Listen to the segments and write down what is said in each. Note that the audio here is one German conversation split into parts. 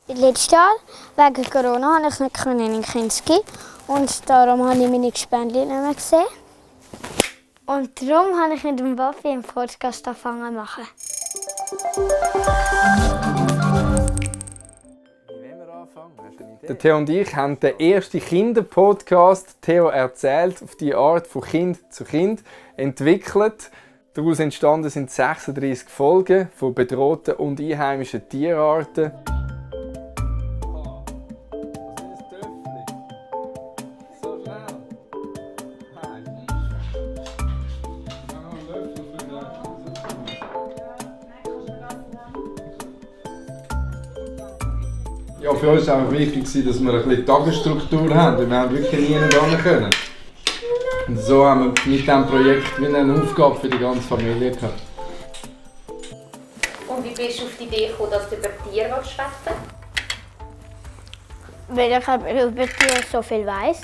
Letztes Jahr, wegen Corona, konnte ich nicht in den Kinski. Und darum habe ich meine Gespendli nicht mehr gesehen. Und darum habe ich mit dem Papi einen Podcast angefangen zu machen. Wie wollen wir anfangen? Hast du eine Idee? Der Theo und ich haben den ersten Kinderpodcast «Theo erzählt» auf die Art von Kind zu Kind entwickelt. Daraus entstanden sind 36 Folgen von bedrohten und einheimischen Tierarten. Ja, für uns war es auch wichtig, dass wir ein bisschen Tagesstruktur haben, weil wir haben wirklich nie hin können. Und so haben wir mit diesem Projekt wie eine Aufgabe für die ganze Familie gehabt. Und wie bist du auf die Idee gekommen, dass du über Tiere schwätzen Weil ich über Tiere so viel weiss.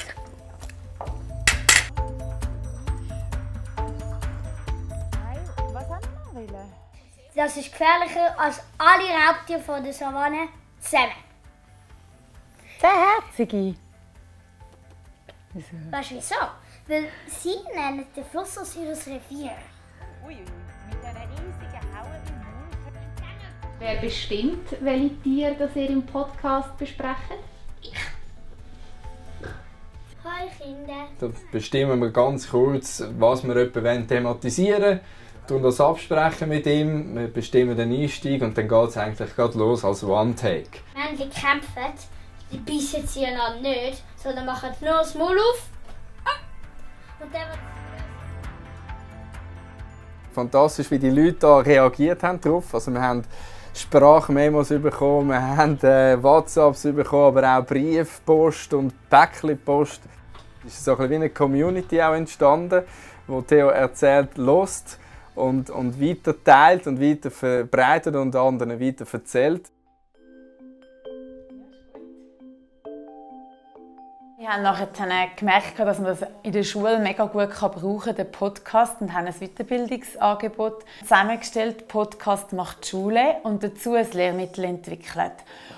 Was haben wir noch wollen? Das ist gefährlicher als alle Raubtiere von der Savanne zusammen. Herzige. Weißt du wieso? Weil sie nennen den Fluss aus ihrem Revier. Ui, mit diesen riesigen Hauen im Mund. Wer bestimmt, welche Tiere das ihr im Podcast besprecht? Hi Kinder. Da bestimmen wir ganz kurz, was wir etwa thematisieren wollen. Das absprechen mit ihm, wir bestimmen den Einstieg und dann geht es eigentlich gerade los als One-Take. Wenn die kämpfen, die beißen sie einander nicht, sondern machen nur das Maul auf. Und dann Fantastisch, wie die Leute da reagiert haben darauf. Also wir haben Sprachmemos bekommen, wir haben WhatsApps bekommen, aber auch Briefpost und Päckchenpost. Es ist so ein bisschen wie eine Community auch entstanden, wo Theo erzählt, hört und weiter teilt und weiter verbreitet und anderen weiter erzählt. Wir haben nachher gemerkt, dass man das in der Schule mega gut brauchen kann, den Podcast, und haben ein Weiterbildungsangebot zusammengestellt. Podcast macht die Schule und dazu ein Lehrmittel entwickelt.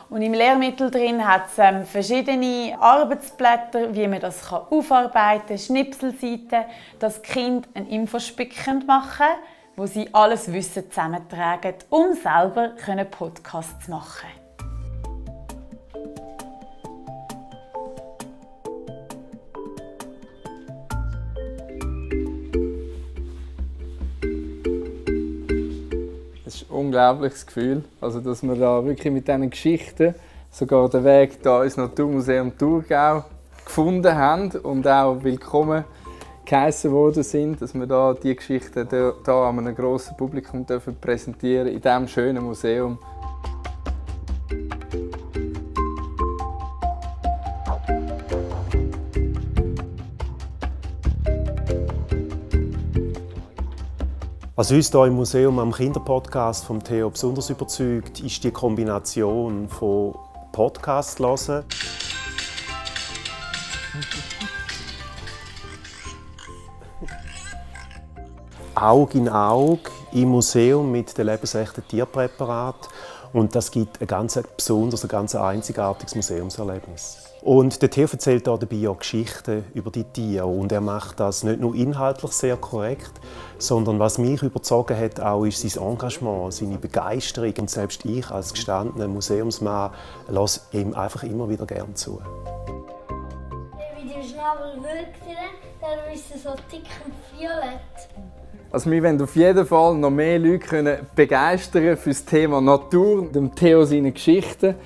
Und im Lehrmittel drin hat es verschiedene Arbeitsblätter, wie man das aufarbeiten kann, Schnipselseiten, dass die Kinder einen Infospick machen können, wo sie alles Wissen zusammentragen, um selber Podcasts zu machen. Das ist ein unglaubliches Gefühl, also dass wir da wirklich mit diesen Geschichten sogar den Weg da ins Naturmuseum Thurgau gefunden haben und auch willkommen geheissen worden sind, dass wir da die Geschichten da an einem grossen Publikum präsentieren in diesem schönen Museum. Was uns hier im Museum am Kinderpodcast vom Theo besonders überzeugt, ist die Kombination von Podcast hören, Auge in Auge im Museum mit den lebensechten Tierpräparaten, und das gibt ein ganz besonderes, ein ganz einzigartiges Museumserlebnis. Und der Theo erzählt dabei auch Geschichten über die Tiere, und er macht das nicht nur inhaltlich sehr korrekt, sondern was mich überzogen hat, auch ist sein Engagement, seine Begeisterung, und selbst ich als gestandener Museumsmann lasse ihm einfach immer wieder gern zu. Wie der Schnabel wirkt, dann ist er so dick und violett. Also wir wollen auf jeden Fall noch mehr Leute begeistern für das Thema Natur, dem Theo seine Geschichten,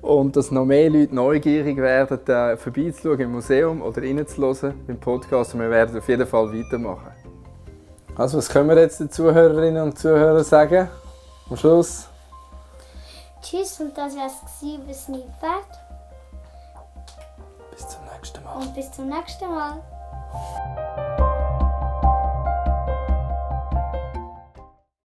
und dass noch mehr Leute neugierig werden, vorbeizuschauen im Museum oder reinzuhören beim Podcast. Und wir werden auf jeden Fall weitermachen. Also was können wir jetzt den Zuhörerinnen und Zuhörern sagen am Schluss? Tschüss, und das war es bis Sneakpad. Bis zum nächsten Mal. Und bis zum nächsten Mal.